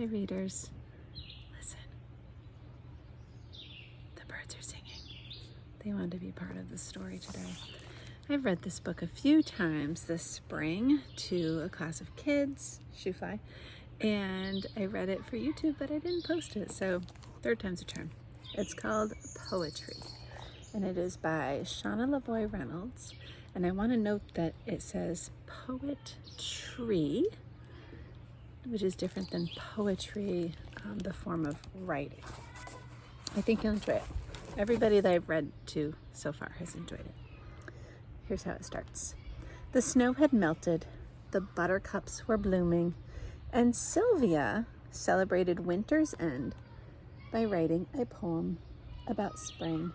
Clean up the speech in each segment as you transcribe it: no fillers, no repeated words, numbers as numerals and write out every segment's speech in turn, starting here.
Hi, readers. Listen. The birds are singing. They want to be part of the story today. I've read this book a few times this spring to a class of kids, Shufly, and I read it for YouTube, but I didn't post it, so third time's a charm. It's called Poetree, and it is by Shauna, LaVoy, Reynolds, and I want to note that it says Poetree, which is different than poetry, the form of writing. I think you'll enjoy it. Everybody that I've read to so far has enjoyed it. Here's how it starts. The snow had melted, the buttercups were blooming, and Sylvia celebrated winter's end by writing a poem about spring.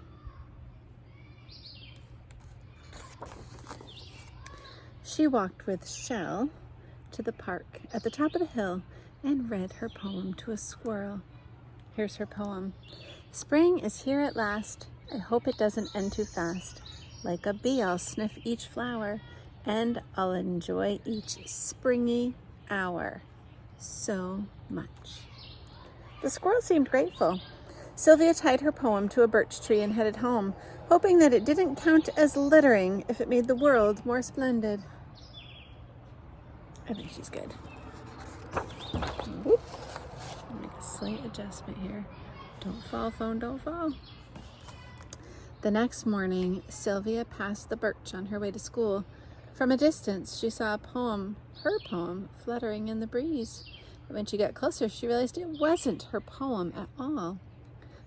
She walked with Shell to the park at the top of the hill and read her poem to a squirrel. Here's her poem. Spring is here at last. I hope it doesn't end too fast. Like a bee, I'll sniff each flower, and I'll enjoy each springy hour so much. The squirrel seemed grateful. Sylvia tied her poem to a birch tree and headed home, hoping that it didn't count as littering if it made the world more splendid. I think she's good. Whoop. Make a slight adjustment here. Don't fall, phone, don't fall. The next morning, Sylvia passed the birch on her way to school. From a distance, she saw a poem, her poem, fluttering in the breeze. But when she got closer, she realized it wasn't her poem at all.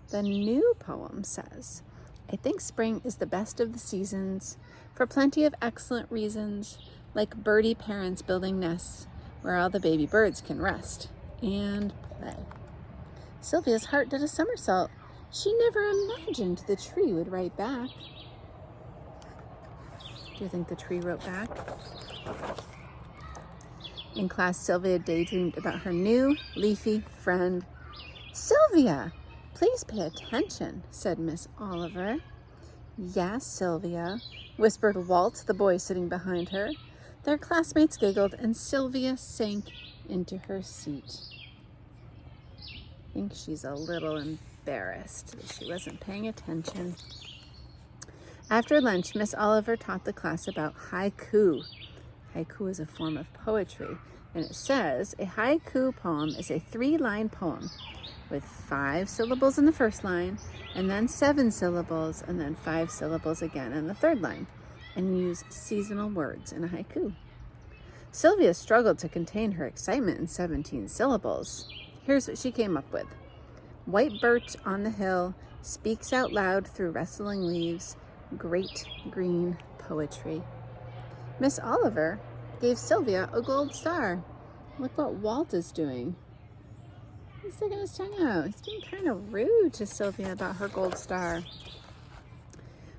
The new poem says, I think spring is the best of the seasons, for plenty of excellent reasons, like birdie parents building nests where all the baby birds can rest and play. Sylvia's heart did a somersault. She never imagined the tree would write back. Do you think the tree wrote back? In class, Sylvia daydreamed about her new leafy friend. Sylvia, please pay attention, said Miss Oliver. Yes, Sylvia, whispered Walt, the boy sitting behind her. Their classmates giggled, and Sylvia sank into her seat. I think she's a little embarrassed that she wasn't paying attention. After lunch, Miss Oliver taught the class about haiku. Haiku is a form of poetry, and it says a haiku poem is a 3-line poem with 5 syllables in the first line, and then 7 syllables, and then 5 syllables again in the third line, and use seasonal words in a haiku. Sylvia struggled to contain her excitement in 17 syllables. Here's what she came up with. White birch on the hill speaks out loud through rustling leaves, great green poetry. Miss Oliver gave Sylvia a gold star. Look what Walt is doing. He's sticking his tongue out. He's being kind of rude to Sylvia about her gold star.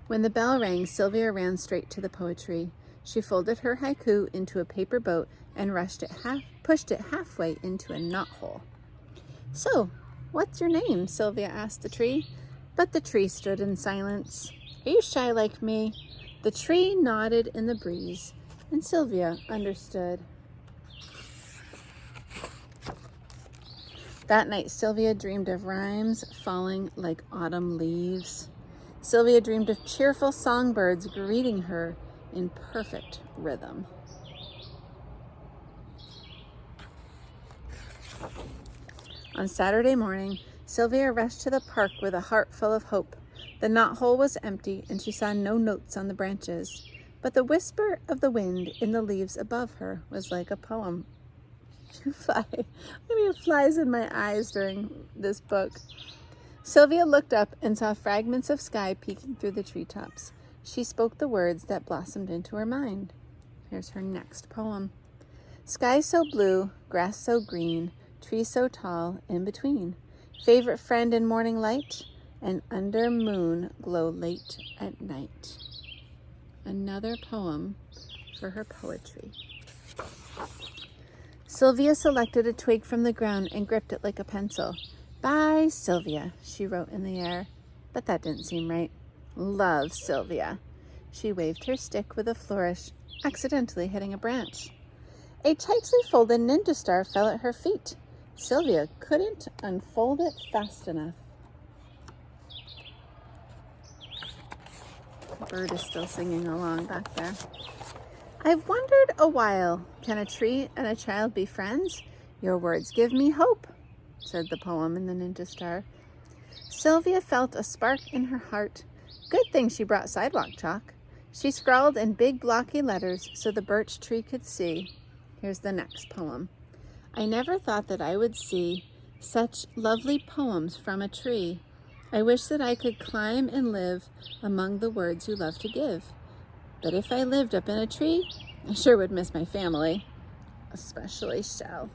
When the bell rang, Sylvia ran straight to the poetry. She folded her haiku into a paper boat and pushed it halfway into a knothole. So, what's your name? Sylvia asked the tree. But the tree stood in silence. Are you shy like me? The tree nodded in the breeze, and Sylvia understood. That night, Sylvia dreamed of rhymes falling like autumn leaves. Sylvia dreamed of cheerful songbirds greeting her in perfect rhythm. On Saturday morning, Sylvia rushed to the park with a heart full of hope. The knothole was empty, and she saw no notes on the branches, but the whisper of the wind in the leaves above her was like a poem. Flies in my eyes during this book. Sylvia looked up and saw fragments of sky peeking through the treetops. She spoke the words that blossomed into her mind. Here's her next poem. Sky so blue, grass so green, tree so tall in between. Favorite friend in morning light, and under moon glow late at night. Another poem for her poetry. Sylvia selected a twig from the ground and gripped it like a pencil. Bye, Sylvia, she wrote in the air. But that didn't seem right. Love, Sylvia. She waved her stick with a flourish, accidentally hitting a branch. A tightly folded ninja star fell at her feet. Sylvia couldn't unfold it fast enough. The bird is still singing along back there. I've wondered a while, can a tree and a child be friends? Your words give me hope, said the poem in the Ninja Star. Sylvia felt a spark in her heart. Good thing she brought sidewalk chalk. She scrawled in big blocky letters so the birch tree could see. Here's the next poem. I never thought that I would see such lovely poems from a tree. I wish that I could climb and live among the words you love to give. But if I lived up in a tree, I sure would miss my family, especially Shell.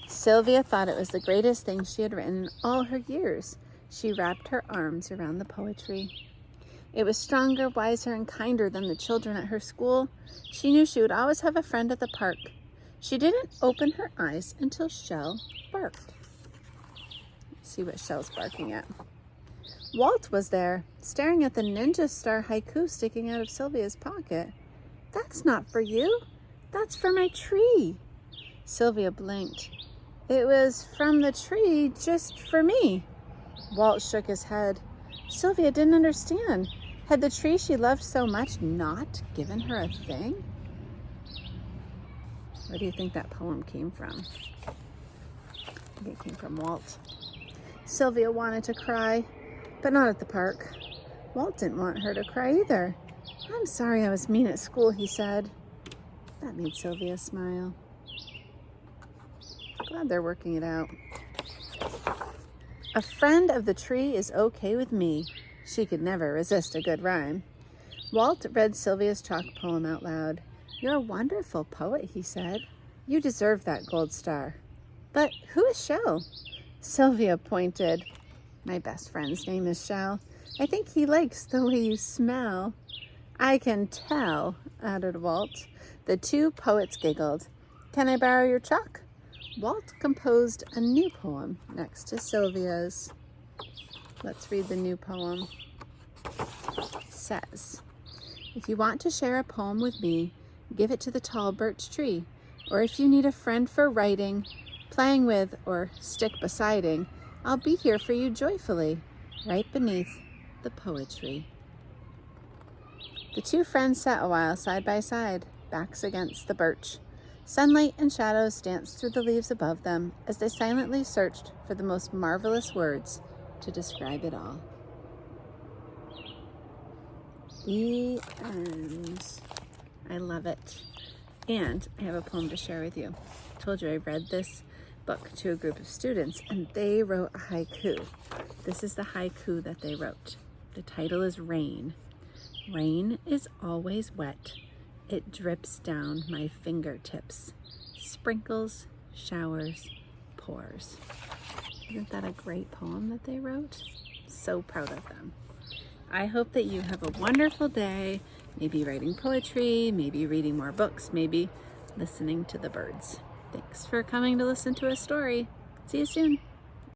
Sylvia thought it was the greatest thing she had written in all her years. She wrapped her arms around the poetry. It was stronger, wiser, and kinder than the children at her school. She knew she would always have a friend at the park. She didn't open her eyes until Shell barked. Let's see what Shell's barking at. Walt was there, staring at the Ninja Star haiku sticking out of Sylvia's pocket. That's not for you. That's for my tree. Sylvia blinked. It was from the tree just for me. Walt shook his head. Sylvia didn't understand. Had the tree she loved so much not given her a thing? Where do you think that poem came from? I think it came from Walt. Sylvia wanted to cry, but not at the park. Walt didn't want her to cry either. I'm sorry I was mean at school, he said. That made Sylvia smile. Glad they're working it out. A friend of the tree is okay with me. She could never resist a good rhyme. Walt read Sylvia's chalk poem out loud. You're a wonderful poet, he said. You deserve that gold star. But who is Shell? Sylvia pointed. My best friend's name is Shell. I think he likes the way you smell. I can tell, added Walt. The two poets giggled. Can I borrow your chalk? Walt composed a new poem next to Sylvia's. Let's read the new poem. It says, if you want to share a poem with me, give it to the tall birch tree. Or if you need a friend for writing, playing with, or stick besiding, I'll be here for you joyfully, right beneath the poetry. The two friends sat a while side by side, backs against the birch. Sunlight and shadows danced through the leaves above them as they silently searched for the most marvelous words to describe it all. The end. I love it. And I have a poem to share with you. I told you I read this book to a group of students and they wrote a haiku. This is the haiku that they wrote. The title is Rain. Rain is always wet. It drips down my fingertips. Sprinkles, showers, pours. Isn't that a great poem that they wrote? So proud of them. I hope that you have a wonderful day. Maybe writing poetry, maybe reading more books, maybe listening to the birds. Thanks for coming to listen to a story. See you soon.